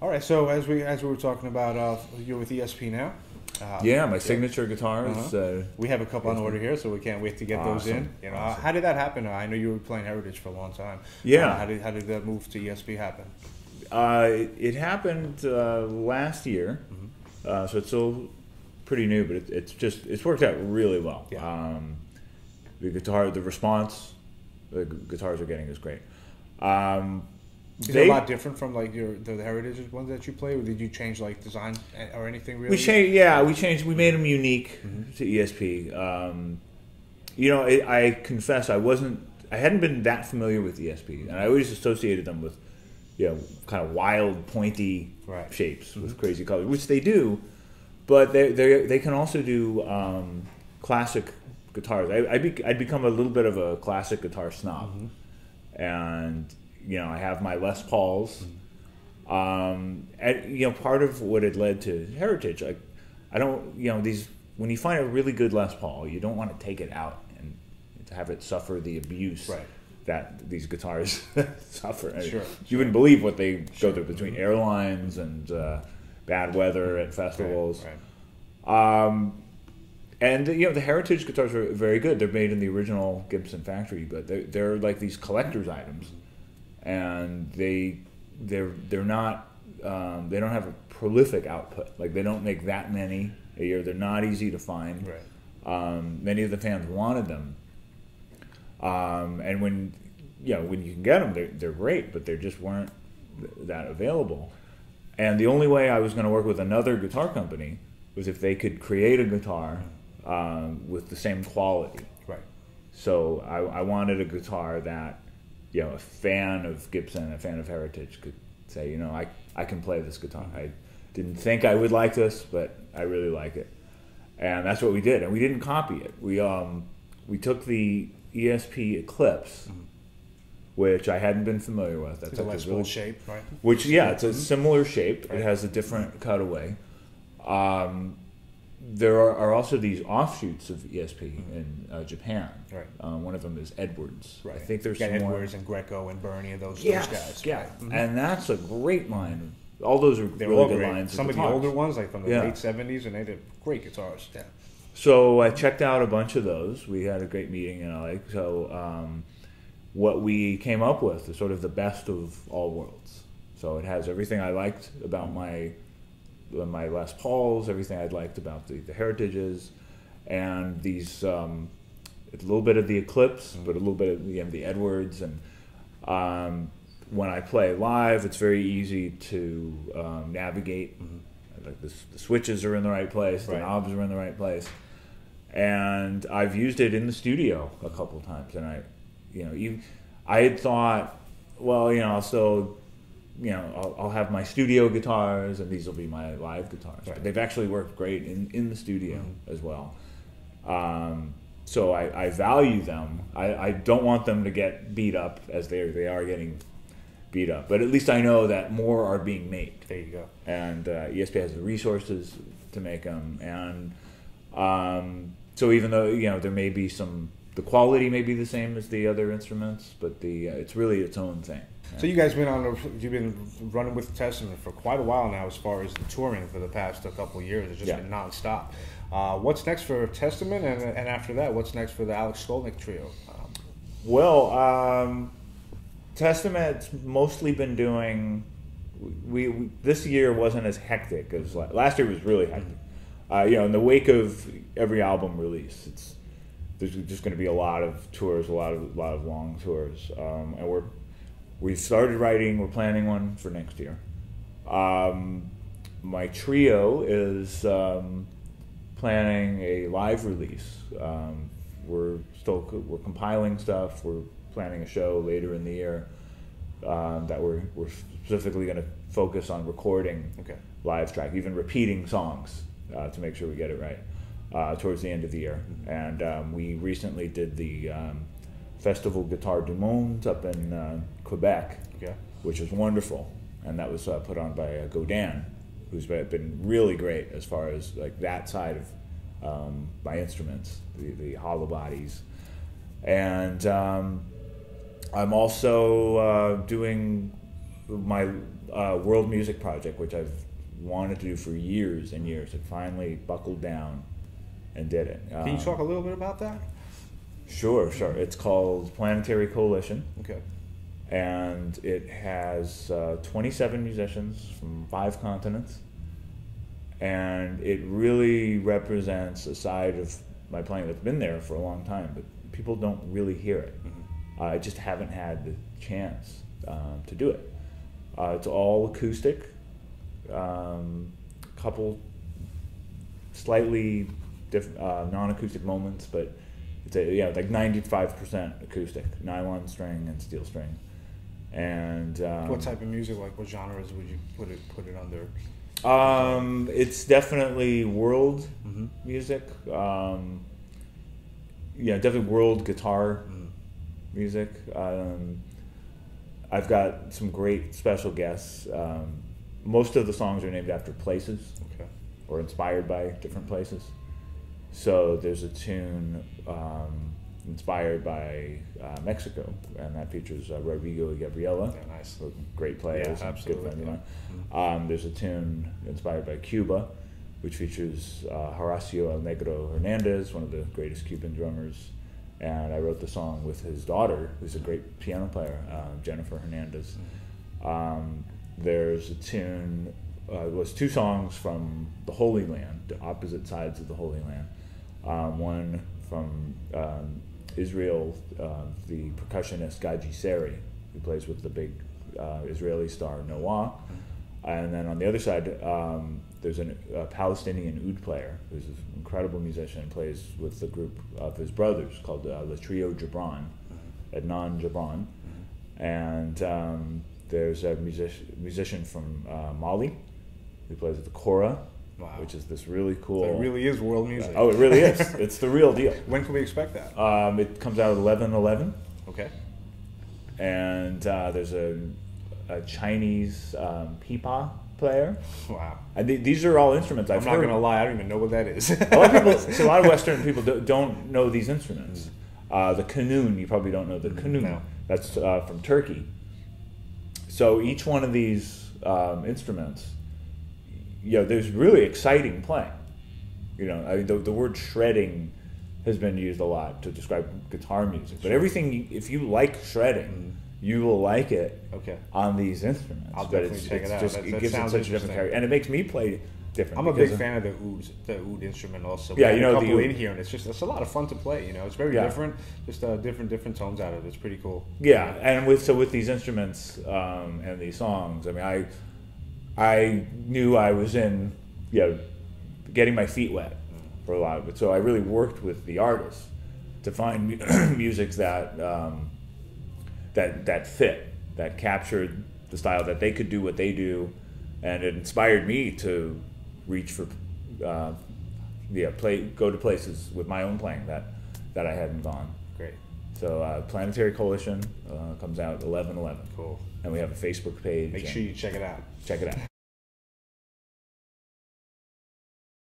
All right. So as we were talking about, you're with ESP now. Yeah, my signature guitars. We have a couple on order here, so we can't wait to get those in. You know, Awesome. how did that happen? I know you were playing Heritage for a long time. Yeah. How did that move to ESP happen? It happened last year, so it's still pretty new, but it's worked out really well. Yeah. The response the guitars are getting is great. Is it a lot different from like the Heritage ones that you play, or did you change like design or anything really? We changed. We made them unique to ESP. You know, I confess I hadn't been that familiar with ESP, and I always associated them with, you know, kind of wild, pointy shapes with crazy colors, which they do, but they can also do classic guitars. I'd become a little bit of a classic guitar snob, and you know, I have my Les Pauls. And, you know, part of what had led to Heritage, I don't, you know, when you find a really good Les Paul, you don't want to take it out and to have it suffer the abuse that these guitars suffer. You wouldn't believe what they go through between airlines and bad weather at festivals. And you know, the Heritage guitars are very good. They're made in the original Gibson factory, but they're like these collector's items. And they're not they don't have a prolific output. Like they don't make that many a year. They're not easy to find. Many of the fans wanted them, and when you can get them, they're great, but they just weren't that available. And the only way I was going to work with another guitar company was if they could create a guitar with the same quality. So I wanted a guitar that, you know, a fan of Gibson, a fan of Heritage could say, you know, I can play this guitar. I didn't think I would like this, but I really like it. And that's what we did. And we didn't copy it. We took the ESP Eclipse, which I hadn't been familiar with. That's a Les Paul shape, right? Which, yeah, it's a similar shape. It has a different cutaway. There are also these offshoots of ESP in Japan. One of them is Edwards. I think there's some Edwards and Greco and Bernie and those guys. Yeah, and that's a great line. All those are really good lines. Some of the older ones, like from the late 70s, and they did great guitars. Yeah. So I checked out a bunch of those. We had a great meeting in LA. So what we came up with is sort of the best of all worlds. So it has everything I liked about my Les Pauls, everything I'd liked about the Heritages, and these a little bit of the Eclipse, but a little bit of the Edwards. And when I play live, it's very easy to navigate. Like the switches are in the right place, the knobs are in the right place, and I've used it in the studio a couple of times. And I had thought, well, you know, I'll still, you know, I'll have my studio guitars, and these will be my live guitars. But they've actually worked great in the studio as well. So I value them. I don't want them to get beat up as they are getting beat up. But at least I know that more are being made. There you go. And ESP has the resources to make them. And so even though, you know, there may be the quality may be the same as the other instruments, but it's really its own thing. So you've been running with Testament for quite a while now, as far as the touring for the past couple of years. It's just been nonstop. What's next for Testament, and after that, what's next for the Alex Skolnick trio? Testament's mostly been doing. We this year wasn't as hectic as last year. Was really hectic. You know, in the wake of every album release, there's just going to be a lot of tours, a lot of long tours, and we've started writing. We're planning one for next year. My trio is planning a live release. We're compiling stuff. We're planning a show later in the year that we're specifically going to focus on recording live track, even repeating songs to make sure we get it right towards the end of the year. And we recently did the Festival Guitar du Monde up in Quebec, which was wonderful, and that was put on by Godin, who's been really great as far as like that side of my instruments, the hollow bodies. And I'm also doing my world music project, which I've wanted to do for years and years, it finally buckled down and did it. Can you talk a little bit about that? Sure. It's called Planetary Coalition. Okay. And it has 27 musicians from 5 continents. And it really represents a side of my playing that's been there for a long time, but people don't really hear it. I just haven't had the chance to do it. It's all acoustic, couple slightly non-acoustic moments, but it's like 95% acoustic, nylon string and steel string. And what type of music, like what genres would you put it under? It's definitely world music. Definitely world guitar music. I've got some great special guests. Most of the songs are named after places, or inspired by different places. So there's a tune inspired by Mexico, and that features Rodrigo and Gabriela. Yeah, nice. Great players, yeah, absolutely. good friends of mine. There's a tune inspired by Cuba, which features Horacio El Negro Hernandez, one of the greatest Cuban drummers. And I wrote the song with his daughter, who's a great piano player, Jennifer Hernandez. There's a tune, it was 2 songs from the Holy Land, the opposite sides of the Holy Land. One from Israel, the percussionist Gaji Seri, who plays with the big Israeli star Noah. And then on the other side, there's a Palestinian oud player who's an incredible musician and plays with the group of his brothers called Le Trio Gibran, Adnan Gibran. And there's a musician from Mali who plays at the Kora, which is this really cool... So it really is world music. Oh, it really is. It's the real deal. When can we expect that? It comes out at 11/11. Okay. And there's a Chinese pipa player. Wow. These are all instruments I've heard. I'm not going to lie, I don't even know what that is. A lot of Western people don't know these instruments. The kanun, you probably don't know the kanun. No. That's from Turkey. So each one of these instruments, there's really exciting playing. The word shredding has been used a lot to describe guitar music. But everything, if you like shredding, you will like it on these instruments. I'll definitely check it out. It gives it such a different character, and it makes me play different. I'm a big fan of the oud instrument also. Yeah, a couple in here, and it's a lot of fun to play. It's very different, just different tones out of it. It's pretty cool. Yeah, and with these instruments and these songs, I mean, I knew I was in getting my feet wet for a lot of it. So I really worked with the artists to find musics that fit, that captured the style, that they could do what they do, and it inspired me to reach for go to places with my own playing that I hadn't gone. Great. So Planetary Coalition comes out 11/11. Cool. And we have a Facebook page. Make sure you check it out. Check it out.